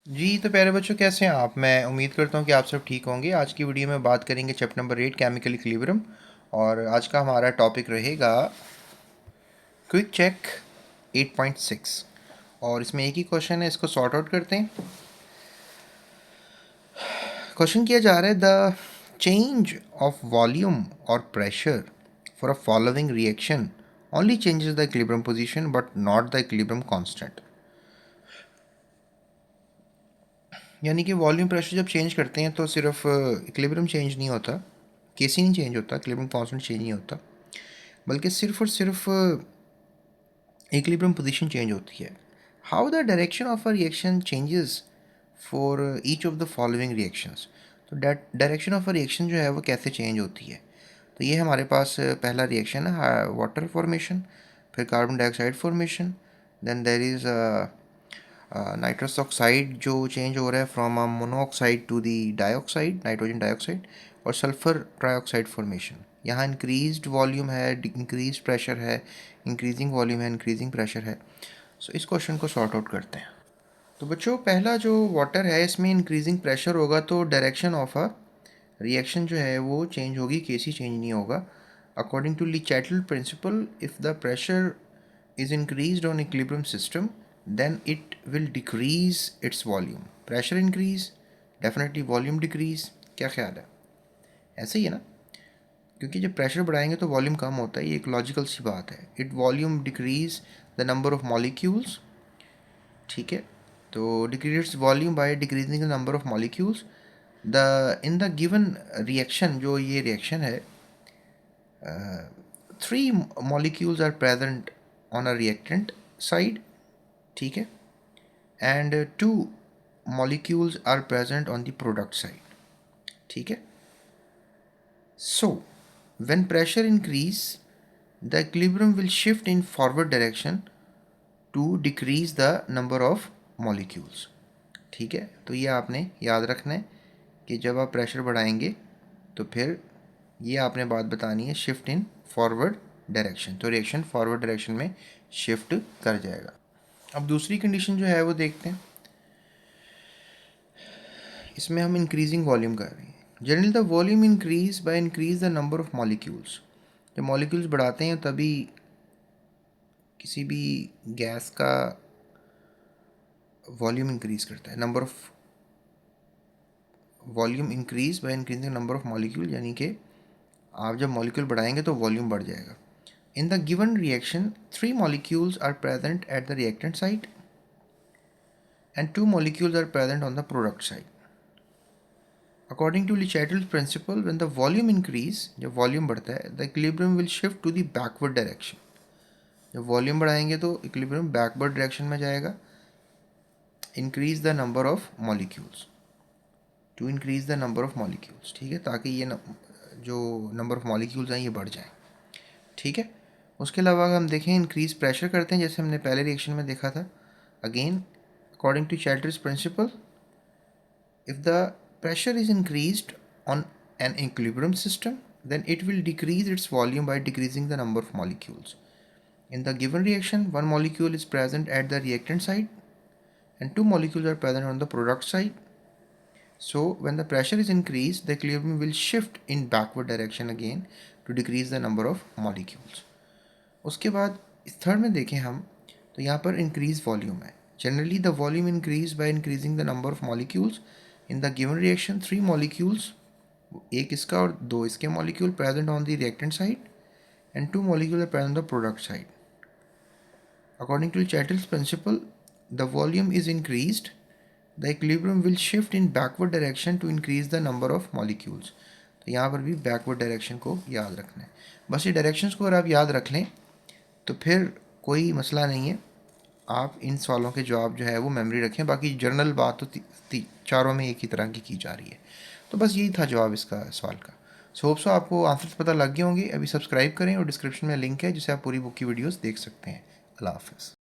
जी, तो प्यारे बच्चों कैसे हैं आप? मैं उम्मीद करता हूँ कि आप सब ठीक होंगे। आज की वीडियो में बात करेंगे चैप्टर नंबर 8 केमिकल इक्विलिब्रियम। और आज का हमारा टॉपिक रहेगा क्विक चेक 8.6। और इसमें एक ही क्वेश्चन है, इसको सॉर्ट आउट करते हैं। क्वेश्चन किया जा रहा है द चेंज ऑफ वॉल्यूम और pressure for a following reaction only changes the equilibrium position but not the equilibrium constant. यानी कि वॉल्यूम प्रेशर जब चेंज करते हैं तो सिर्फ इक्विलिब्रियम चेंज नहीं होता, केसी नहीं चेंज होता, इक्विलिब्रियम कांस्टेंट चेंज नहीं होता, बल्कि सिर्फ और सिर्फ इक्विलिब्रियम पोजीशन चेंज होती है। How the direction of a reaction changes for each of the following reactions. तो डायरेक्शन ऑफ अ रिएक्शन जो है वो कैसे चेंज होती है। तो ये हमारे पास पहला रिएक्शन है वाटर फॉर्मेशन, फिर carbon dioxide formation, then there is nitrous oxide जो चेंज हो रहा है from monoxide to the dioxide, nitrogen dioxide, और सल्फर ट्राइऑक्साइड फॉर्मेशन। यहाँ इंक्रीज्ड वॉल्यूम है, इंक्रीज प्रेशर है, इंक्रीजिंग वॉल्यूम है, इंक्रीजिंग प्रेशर है। सो इस क्वेश्चन को सॉर्ट आउट करते हैं। तो बच्चों पहला जो वाटर है इसमें इंक्रीजिंग प्रेशर होगा तो डायरेक्शन ऑफ अ रिएक्शन जो है वो चेंज होगी, केसी चेंज नहीं होगा। According to Le Chatelier principle, if the pressure is increased on equilibrium system, then it will decrease its volume. Pressure increase, definitely volume decrease. क्या ख्याल है? ऐसे ही है ना? क्योंकि जब प्रेशर बढ़ाएंगे तो वॉल्यूम कम होता है, ये एक लॉजिकल सी बात है। It volume decrease the number of molecules, ठीक है। तो decrease volume by decreasing the number of molecules. The in the given reaction, जो ये रिएक्शन है, 3 molecules are present on a reactant side, ठीक है, and 2 molecules are present on the product side, ठीक है। So when pressure increase, the equilibrium will shift in forward direction to decrease the number of molecules, ठीक है। तो ये आपने याद रखना है कि जब आप प्रेशर बढ़ाएंगे तो फिर ये आपने बात बतानी है शिफ्ट इन फॉरवर्ड डायरेक्शन, तो रिएक्शन फॉरवर्ड डायरेक्शन में शिफ्ट कर जाएगा। अब दूसरी कंडीशन जो है वो देखते हैं। इसमें हम इंक्रीजिंग वॉल्यूम कर रहे हैं। Generally the volume increase by increase the number of molecules. जब मॉलिक्यूल्स बढ़ाते हैं तभी किसी भी गैस का वॉल्यूम इंक्रीज करता है। Number of volume increase by increasing number of molecule, यानी कि आप जब मॉलिक्यूल बढ़ाएंगे तो वॉल्यूम बढ़ जाएगा। In the given reaction, 3 molecules are present at the reactant site and 2 molecules are present on the product side. According to Le Chatelet's principle, when the volume increase, जब volume बढ़ता है, the equilibrium will shift to the backward direction. जब volume बढ़ाएंगे तो equilibrium backward direction में जाएगा. Increase the number of molecules. To increase the number of molecules, ठीक है, ताकि ये जो number of molecules हैं ये बढ़ जाएं, ठीक है। उसके अलावा अगर हम देखें इंक्रीज प्रेशर करते हैं, जैसे हमने पहले रिएक्शन में देखा था। Again according to Chalter's principle, if the pressure is increased on an equilibrium system, then it will decrease its volume by decreasing the number of molecules. In the given reaction, 1 molecule is present at the reactant side and 2 molecules are present on the product side. So when the pressure is increased, the equilibrium will shift in backward direction again to decrease the number of molecules. उसके बाद इस third में देखें हम, तो यहाँ पर increase volume है। Generally the volume increase by increasing the number of molecules. In the given reaction 3 molecules, एक इसका और 2 इसके molecule present on the reactant side and 2 molecule are present on the product side. According to Chatelier's principle, the volume is increased, the equilibrium will shift in backward direction to increase the number of molecules. तो यहाँ पर भी backward direction को याद रखना है। बस ये डायरेक्शंस को अगर आप याद रख लें तो फिर कोई मसला नहीं है, आप इन सवालों के जवाब जो है वो मेमोरी रखें। बाकी जनरल बात तो चारों में एक ही तरह की जा रही है। तो बस यही था जवाब इसका सवाल का। सो होप सो आपको आंसर्स पता लग गए होंगे। अभी सब्सक्राइब करें और डिस्क्रिप्शन में लिंक है जिससे आप पूरी बुक की वीडियोस देख सकते हैं। अल्लाह हाफ़िज़।